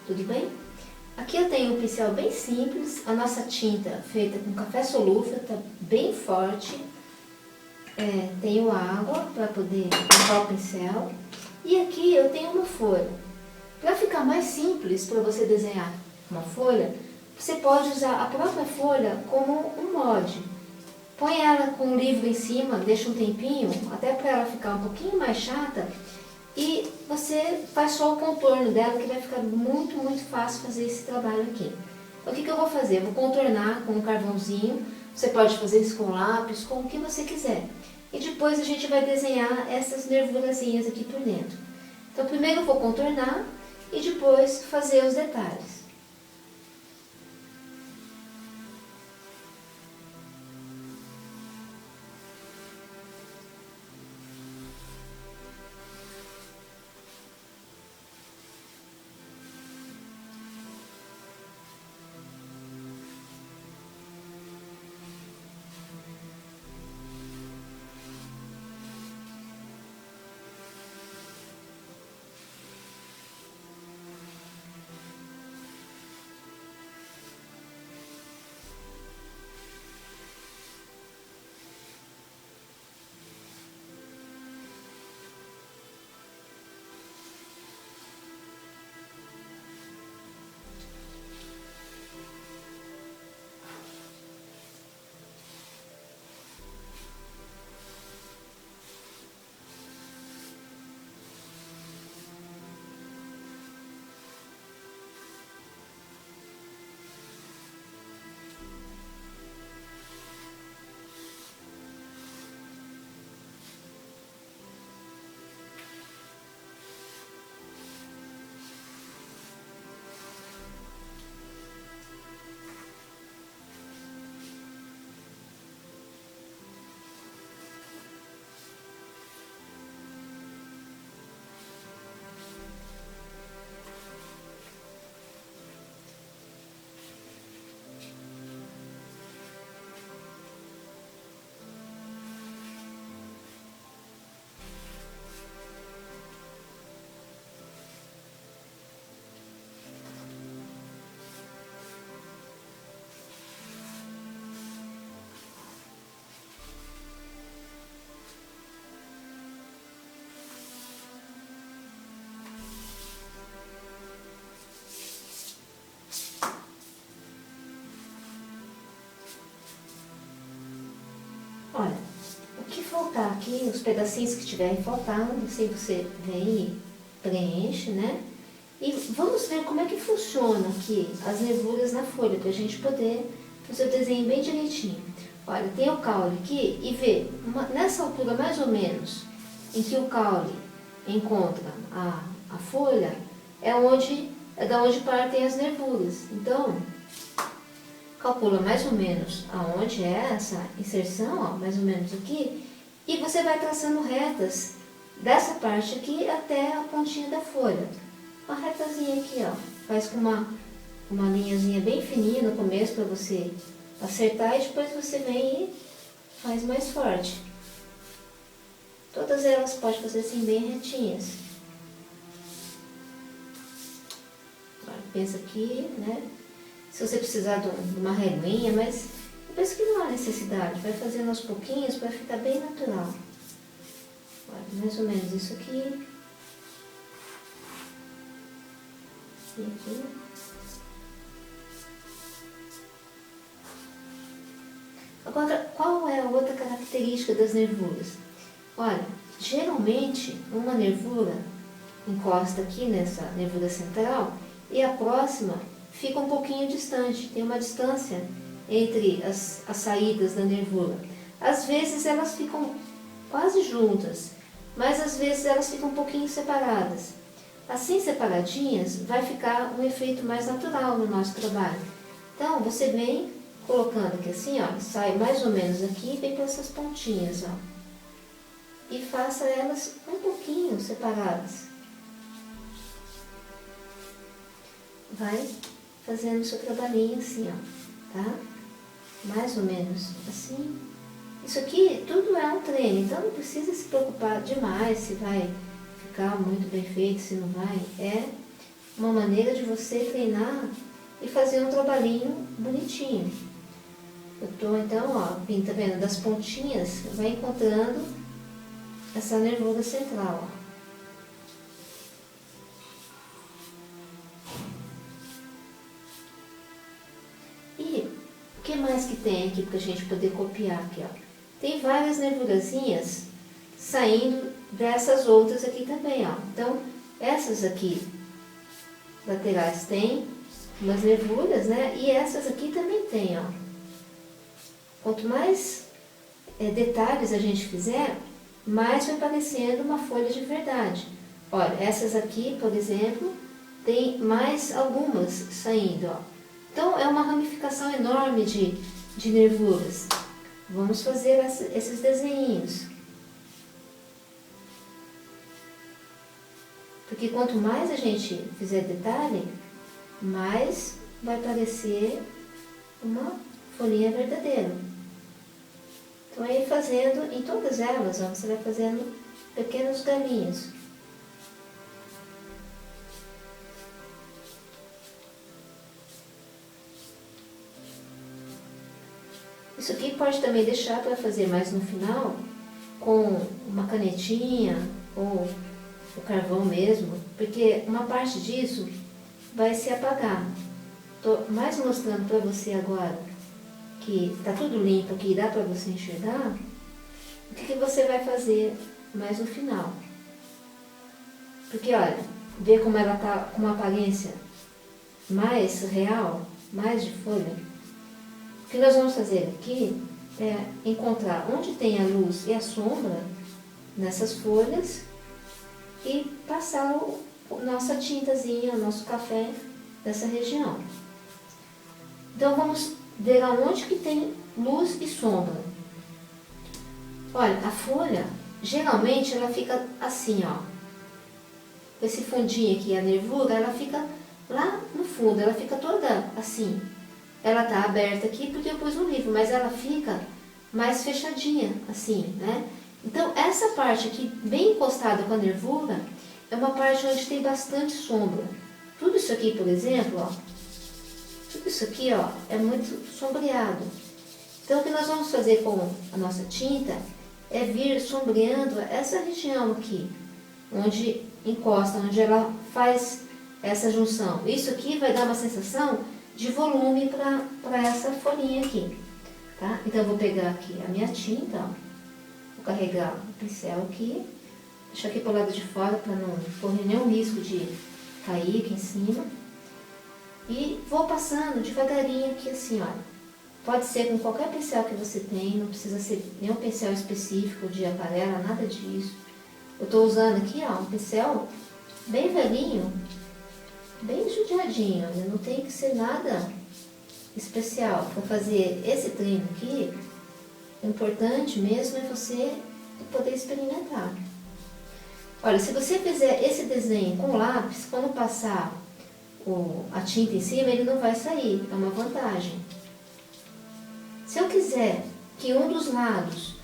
tudo bem? Aqui eu tenho um pincel bem simples, a nossa tinta feita com café solúvel, tá bem forte. Tenho água para poder limpar o pincel. E aqui eu tenho uma folha. Para ficar mais simples para você desenhar uma folha, você pode usar a própria folha como um molde. Põe ela com o livro em cima, deixa um tempinho, até para ela ficar um pouquinho mais chata. E você faz só o contorno dela, que vai ficar muito, muito fácil fazer esse trabalho aqui. Então, o que eu vou fazer? Eu vou contornar com um carvãozinho. Você pode fazer isso com lápis, com o que você quiser. E depois a gente vai desenhar essas nervurazinhas aqui por dentro. Então, primeiro eu vou contornar e depois fazer os detalhes. Olha, o que faltar aqui, os pedacinhos que estiverem faltando, assim você vem e preenche, né? E vamos ver como é que funciona aqui as nervuras na folha, para a gente poder fazer o desenho bem direitinho. Olha, tem o caule aqui e vê, nessa altura mais ou menos, em que o caule encontra a folha, é da onde partem as nervuras. Então, calcula mais ou menos aonde é essa inserção, ó, mais ou menos aqui, e você vai traçando retas dessa parte aqui até a pontinha da folha. Uma retazinha aqui, ó, faz com uma linhazinha bem fininha no começo para você acertar e depois você vem e faz mais forte. Todas elas pode fazer assim bem retinhas. Agora, pensa aqui, né? Se você precisar de uma reguinha, mas eu penso que não há necessidade. Vai fazendo aos pouquinhos para ficar bem natural. Olha, mais ou menos isso aqui. E aqui. Agora, qual é a outra característica das nervuras? Olha, geralmente uma nervura encosta aqui nessa nervura central e a próxima fica um pouquinho distante, tem uma distância entre as saídas da nervura. Às vezes elas ficam quase juntas, mas às vezes elas ficam um pouquinho separadas. Assim separadinhas vai ficar um efeito mais natural no nosso trabalho. Então você vem colocando aqui assim, ó, sai mais ou menos aqui e vem para essas pontinhas, ó. E faça elas um pouquinho separadas. Vai fazendo o seu trabalhinho assim, ó, tá? Mais ou menos assim. Isso aqui tudo é um treino, então não precisa se preocupar demais se vai ficar muito bem feito, se não vai. É uma maneira de você treinar e fazer um trabalhinho bonitinho. Eu estou então, ó, tá vendo, das pontinhas, vai encontrando essa nervura central, ó. E o que mais que tem aqui para a gente poder copiar aqui, ó? Tem várias nervurazinhas saindo dessas outras aqui também, ó. Então, essas aqui laterais tem umas nervuras, né? E essas aqui também tem, ó. Quanto mais detalhes a gente fizer, mais vai parecendo uma folha de verdade. Olha, essas aqui, por exemplo, tem mais algumas saindo, ó. Então, é uma ramificação enorme de nervuras. Vamos fazer esses desenhinhos. Porque quanto mais a gente fizer detalhe, mais vai parecer uma folhinha verdadeira. Então, aí fazendo em todas elas, ó, você vai fazendo pequenos galinhos. Isso aqui pode também deixar para fazer mais no final, com uma canetinha ou o carvão mesmo, porque uma parte disso vai se apagar. Estou mais mostrando para você agora que está tudo limpo aqui, dá para você enxergar, o que você vai fazer mais no final. Porque olha, vê como ela está com uma aparência mais real, mais de folha. O que nós vamos fazer aqui é encontrar onde tem a luz e a sombra nessas folhas e passar nossa tintazinha, o nosso café nessa região. Então vamos ver aonde que tem luz e sombra. Olha, a folha, geralmente ela fica assim, ó. Esse fundinho aqui, a nervura, ela fica lá no fundo, ela fica toda assim. Ela tá aberta aqui porque eu pus um livro, mas ela fica mais fechadinha, assim, né? Então, essa parte aqui, bem encostada com a nervura, é uma parte onde tem bastante sombra. Tudo isso aqui, por exemplo, ó, tudo isso aqui, ó, é muito sombreado. Então, o que nós vamos fazer com a nossa tinta é vir sombreando essa região aqui, onde encosta, onde ela faz essa junção. Isso aqui vai dar uma sensação de volume para essa folhinha aqui, tá? Então, eu vou pegar aqui a minha tinta, ó, vou carregar o pincel aqui, deixar aqui para o lado de fora para não correr nenhum risco de cair aqui em cima. E vou passando devagarinho aqui assim, olha. Pode ser com qualquer pincel que você tem, não precisa ser nenhum pincel específico de aquarela, nada disso. Eu estou usando aqui, ó, um pincel bem velhinho, bem judiadinho, né? Não tem que ser nada especial. Para fazer esse treino aqui, o importante mesmo é você poder experimentar. Olha, se você fizer esse desenho com lápis, quando passar a tinta em cima, ele não vai sair, é uma vantagem. Se eu quiser que um dos lados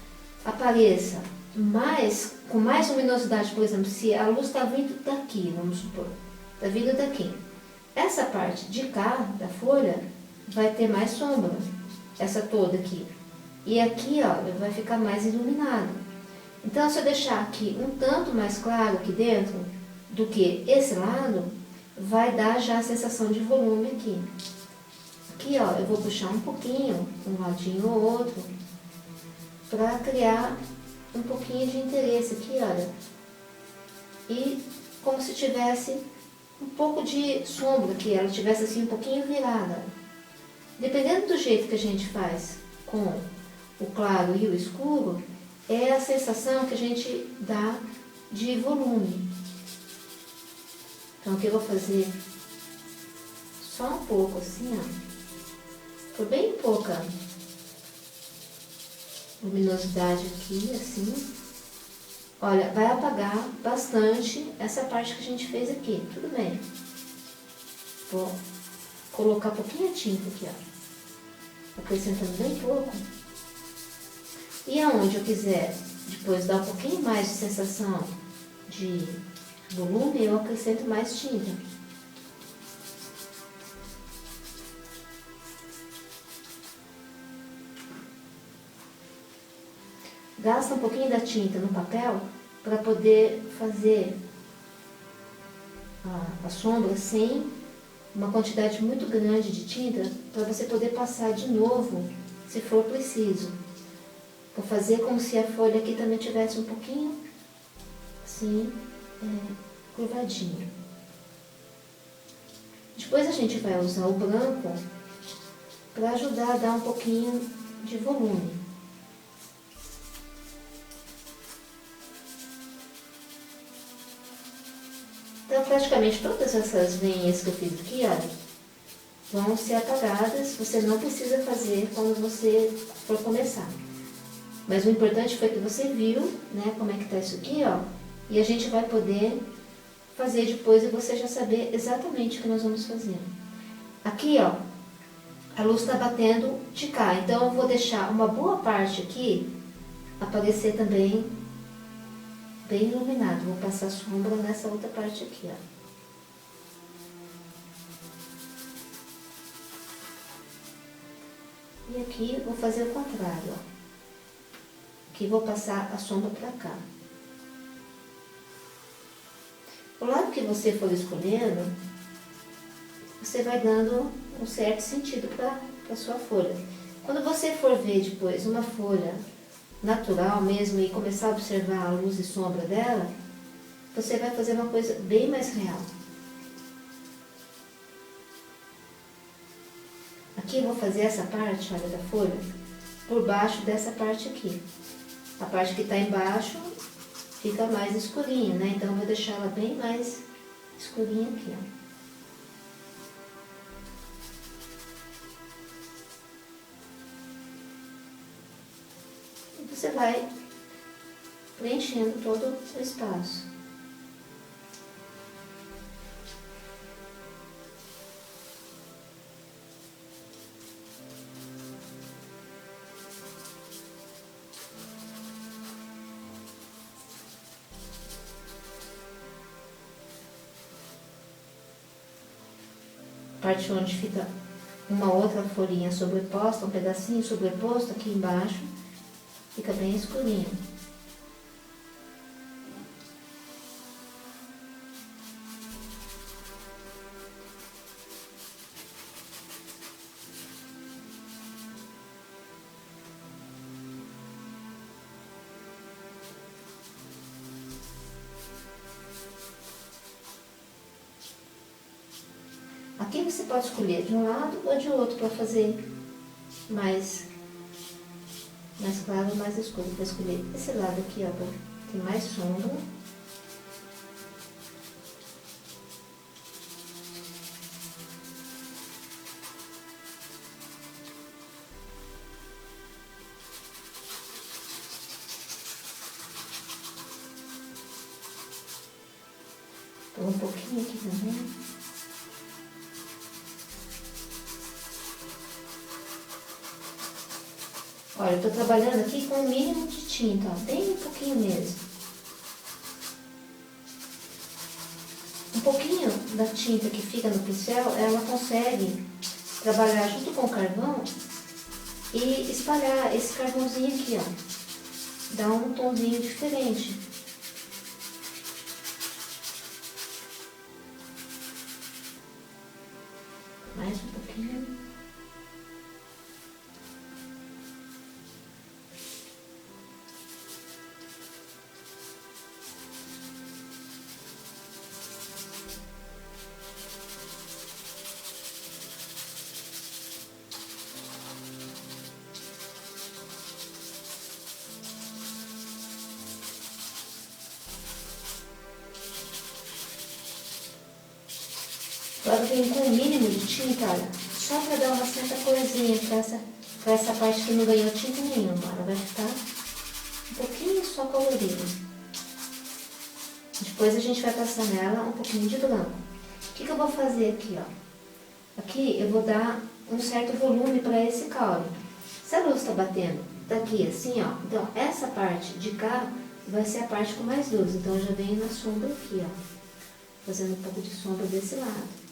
apareça com mais luminosidade, por exemplo, se a luz está vindo daqui, vamos supor, está vindo daqui. Essa parte de cá, da folha, vai ter mais sombra, essa toda aqui. E aqui, ó, vai ficar mais iluminado. Então, se eu deixar aqui um tanto mais claro aqui dentro do que esse lado, vai dar já a sensação de volume aqui. Aqui, ó, eu vou puxar um pouquinho, um ladinho ou outro, para criar um pouquinho de interesse aqui, olha. E como se tivesse um pouco de sombra aqui, ela tivesse assim um pouquinho virada. Dependendo do jeito que a gente faz com o claro e o escuro, é a sensação que a gente dá de volume. Então aqui eu vou fazer só um pouco assim, ó. Foi bem pouca luminosidade aqui, assim. Olha, vai apagar bastante essa parte que a gente fez aqui, tudo bem. Vou colocar um pouquinho de tinta aqui, ó. Acrescentando bem pouco. E aonde eu quiser depois dar um pouquinho mais de sensação de volume, eu acrescento mais tinta. gasta um pouquinho da tinta no papel para poder fazer a sombra sem uma quantidade muito grande de tinta, para você poder passar de novo, se for preciso. Vou fazer como se a folha aqui também tivesse um pouquinho assim, curvadinha. Depois a gente vai usar o branco para ajudar a dar um pouquinho de volume. Então, praticamente todas essas veinhas que eu fiz aqui, olha, vão ser apagadas. Você não precisa fazer quando você for começar. Mas o importante foi que você viu, né, como é que tá isso aqui, ó. E a gente vai poder fazer depois e você já saber exatamente o que nós vamos fazer. Aqui, ó, a luz está batendo de cá. Então, eu vou deixar uma boa parte aqui aparecer também bem iluminado. Vou passar sombra nessa outra parte aqui, ó. E aqui vou fazer o contrário, ó. Aqui vou passar a sombra para cá. O lado que você for escolhendo, você vai dando um certo sentido para a sua folha. Quando você for ver depois uma folha natural mesmo e começar a observar a luz e sombra dela, você vai fazer uma coisa bem mais real. Aqui eu vou fazer essa parte, olha, da folha, por baixo dessa parte aqui. A parte que está embaixo fica mais escurinha, né? Então eu vou deixar ela bem mais escurinha aqui, ó. Você vai preenchendo todo o espaço. Parte onde fica uma outra folhinha sobreposta, um pedacinho sobreposto aqui embaixo, fica bem escurinho. Aqui você pode escolher de um lado ou de outro para fazer mais claro ou mais escuro. Vou escolher esse lado aqui, ó, tem mais sombra. Põe um pouquinho aqui também. Olha, eu estou trabalhando aqui com o mínimo de tinta, ó, bem pouquinho mesmo. Um pouquinho da tinta que fica no pincel, ela consegue trabalhar junto com o carvão e espalhar esse carvãozinho aqui, ó. Dá um tomzinho diferente. Mais um pouquinho. Agora vem com o mínimo de tinta, olha, só para dar uma certa corzinha para essa parte que não ganhou tinta nenhuma. Ela vai ficar um pouquinho só colorida. Depois a gente vai passar nela um pouquinho de branco. O que eu vou fazer aqui, ó? Aqui eu vou dar um certo volume para esse caule. Se a luz está batendo daqui assim, ó, então essa parte de cá vai ser a parte com mais luz. Então eu já venho na sombra aqui, ó, fazendo um pouco de sombra desse lado.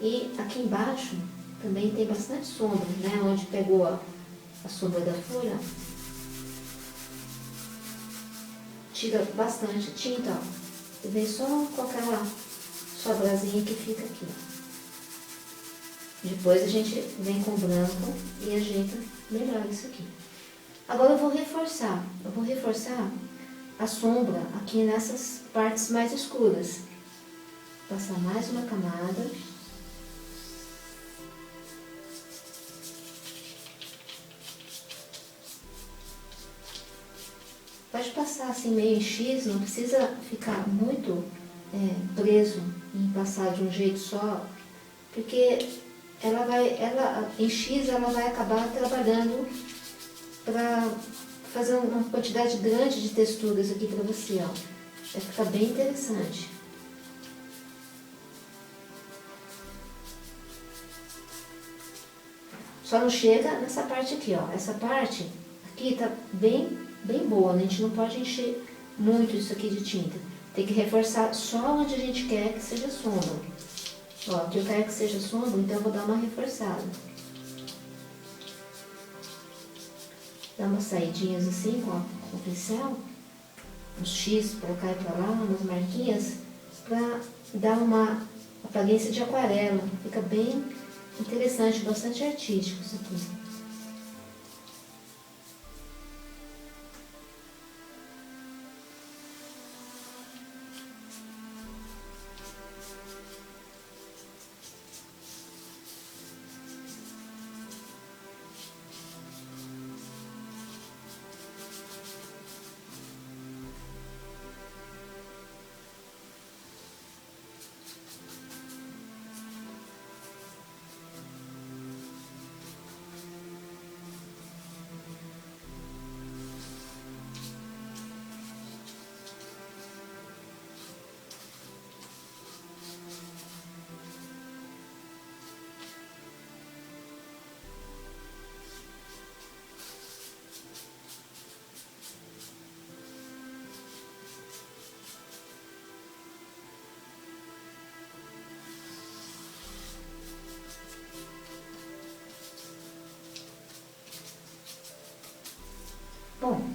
E aqui embaixo também tem bastante sombra, né? Onde pegou a sombra da folha, tira bastante tinta, ó. Você vê só com aquela sobrazinha que fica aqui. Depois a gente vem com o branco e ajeita melhor isso aqui. Agora eu vou reforçar a sombra aqui nessas partes mais escuras. Passar mais uma camada. Pode passar assim meio em X, não precisa ficar muito preso em passar de um jeito só, porque em X ela vai acabar trabalhando para fazer uma quantidade grande de texturas aqui para você, ó. Vai ficar bem interessante. Só não chega nessa parte aqui, ó. Essa parte aqui tá bem boa, né? A gente não pode encher muito isso aqui de tinta. Tem que reforçar só onde a gente quer que seja sombra. Ó, aqui eu quero que seja sombra, então eu vou dar uma reforçada. Dá umas saidinhas assim com o pincel, uns X para cá e para lá, umas marquinhas, para dar uma aparência de aquarela. Fica bem interessante, bastante artístico isso aqui. Bom, o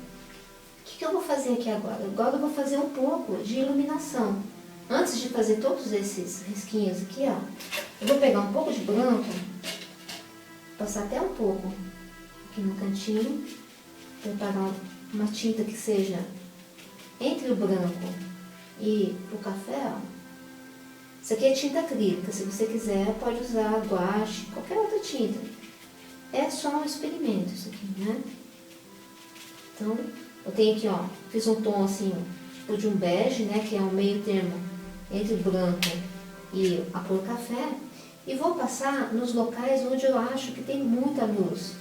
que eu vou fazer aqui agora? Agora eu vou fazer um pouco de iluminação. Antes de fazer todos esses risquinhos aqui, ó, eu vou pegar um pouco de branco, passar até um pouco aqui no cantinho, preparar uma tinta que seja entre o branco e o café, ó. Isso aqui é tinta acrílica, se você quiser pode usar guache, qualquer outra tinta. É só um experimento isso aqui, né? Então, eu tenho aqui, ó, fiz um tom assim, tipo de um bege, né, que é um meio termo entre o branco e a cor café, e vou passar nos locais onde eu acho que tem muita luz.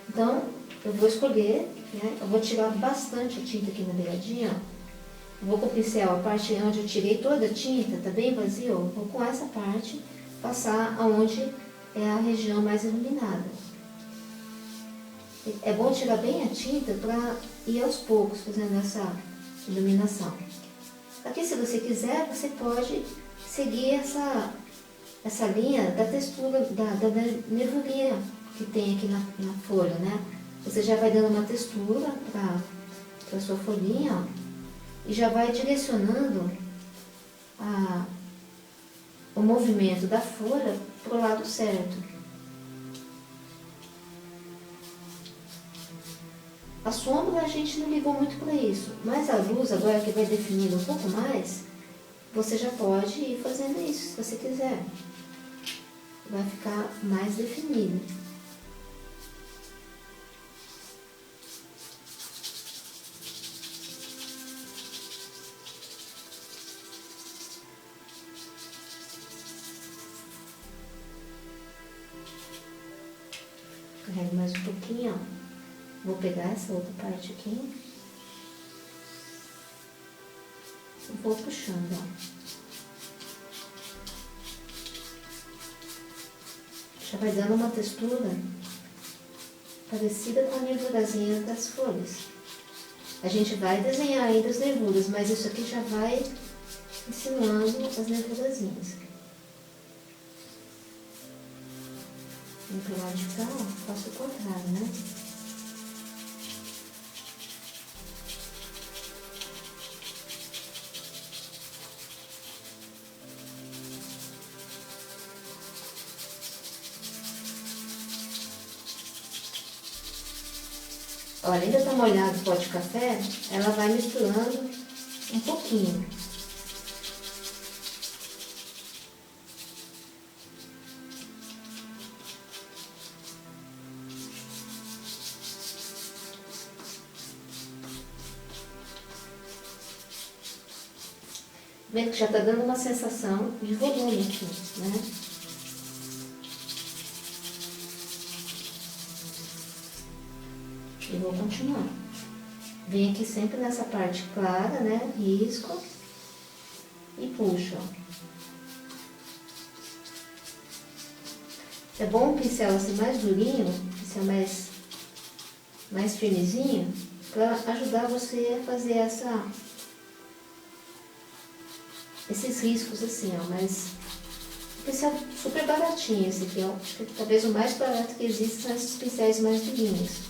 Então, eu vou escolher, né, eu vou tirar bastante a tinta aqui na beiradinha, ó. Vou com o pincel, a parte onde eu tirei toda a tinta, tá bem vazio, eu vou com essa parte passar aonde é a região mais iluminada. É bom tirar bem a tinta para ir aos poucos fazendo essa iluminação. Aqui, se você quiser, você pode seguir essa linha da textura, da nevoeiro que tem aqui na folha, né? Você já vai dando uma textura para a sua folhinha, ó, e já vai direcionando o movimento da folha para o lado certo. A sombra a gente não ligou muito para isso, mas a luz agora que vai definindo um pouco mais, você já pode ir fazendo isso se você quiser. Vai ficar mais definido. Carrego mais um pouquinho, ó. Vou pegar essa outra parte aqui e vou puxando, ó. Já vai dando uma textura parecida com a nervurazinha das folhas. A gente vai desenhar ainda as nervuras, mas isso aqui já vai insinuando as nervurazinhas. E pro lado de cá, ó, faço o contrário, né? Olha, ainda tá molhado o pó de café, ela vai misturando um pouquinho. Vendo que já está dando uma sensação de volume aqui, né? E vou continuar. Venho aqui sempre nessa parte clara, né? Risco e puxo, ó. É bom um pincel assim mais durinho, pincel mais firmezinho, para ajudar você a fazer esses riscos assim, ó. Mas o pincel super baratinho esse aqui, ó. Acho que talvez o mais barato que existe são esses pincéis mais durinhos.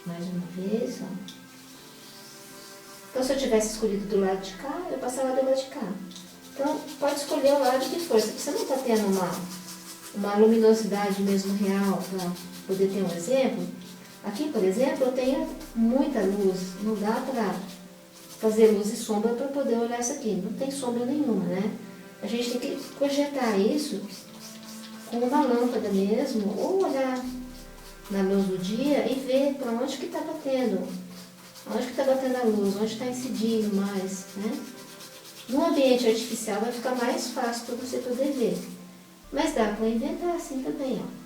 Mais uma vez, ó. Então, se eu tivesse escolhido do lado de cá, eu passava do lado de cá. Então, pode escolher o lado que for. Se você não está tendo uma luminosidade mesmo real para poder ter um exemplo, aqui, por exemplo, eu tenho muita luz. Não dá para fazer luz e sombra para poder olhar isso aqui. Não tem sombra nenhuma, né? A gente tem que projetar isso com uma lâmpada mesmo, ou olhar na luz do dia e ver para onde que está batendo, onde que está batendo a luz, onde está incidindo mais, né? No ambiente artificial vai ficar mais fácil para você poder ver, mas dá para inventar assim também, ó.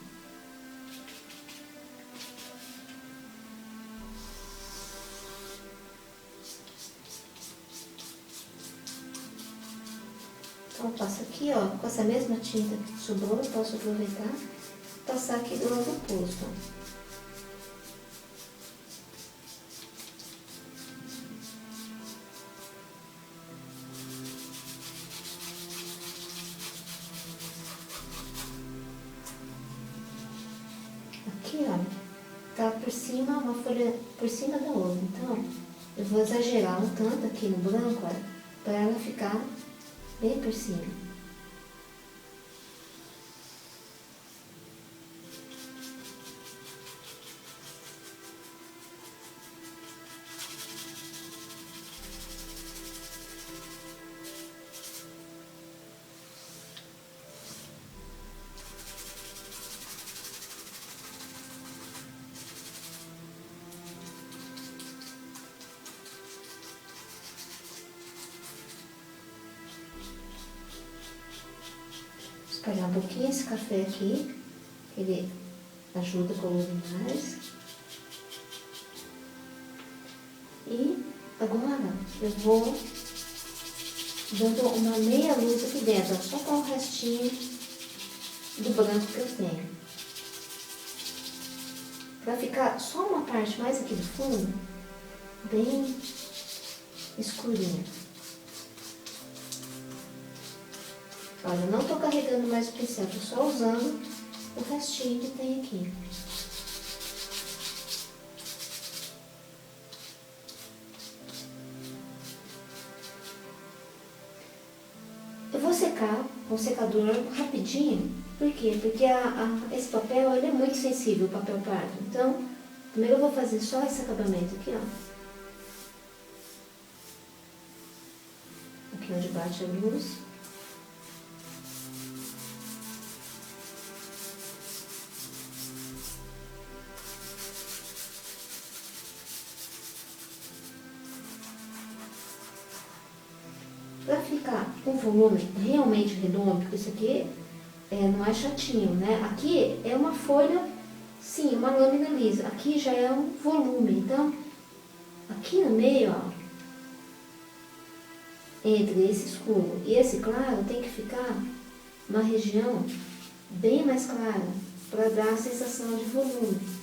Então eu passo aqui, ó, com essa mesma tinta que sobrou, eu posso aproveitar e passar aqui do lado oposto, ó. Aqui, ó, tá por cima, uma folha por cima da outra. Então, eu vou exagerar um tanto aqui no branco, ó, para ela ficar bem por cima. Espalhar um pouquinho esse café aqui, que ele ajuda a colorir mais. E agora eu vou dando uma meia luz aqui dentro, só com o restinho do branco que eu tenho. Pra ficar só uma parte mais aqui do fundo, bem escurinha. Olha, eu não tô carregando mais o pincel, tô só usando o restinho que tem aqui. Eu vou secar com o secador rapidinho. Por quê? Porque esse papel ele é muito sensível, o papel pardo. Então, primeiro eu vou fazer só esse acabamento aqui, ó. Aqui onde bate a luz. Para ficar um volume realmente redondo, porque isso aqui não é chatinho, né? Aqui é uma folha, sim, uma lâmina lisa. Aqui já é um volume. Então, aqui no meio, ó, entre esse escuro e esse claro, tem que ficar uma região bem mais clara, para dar a sensação de volume.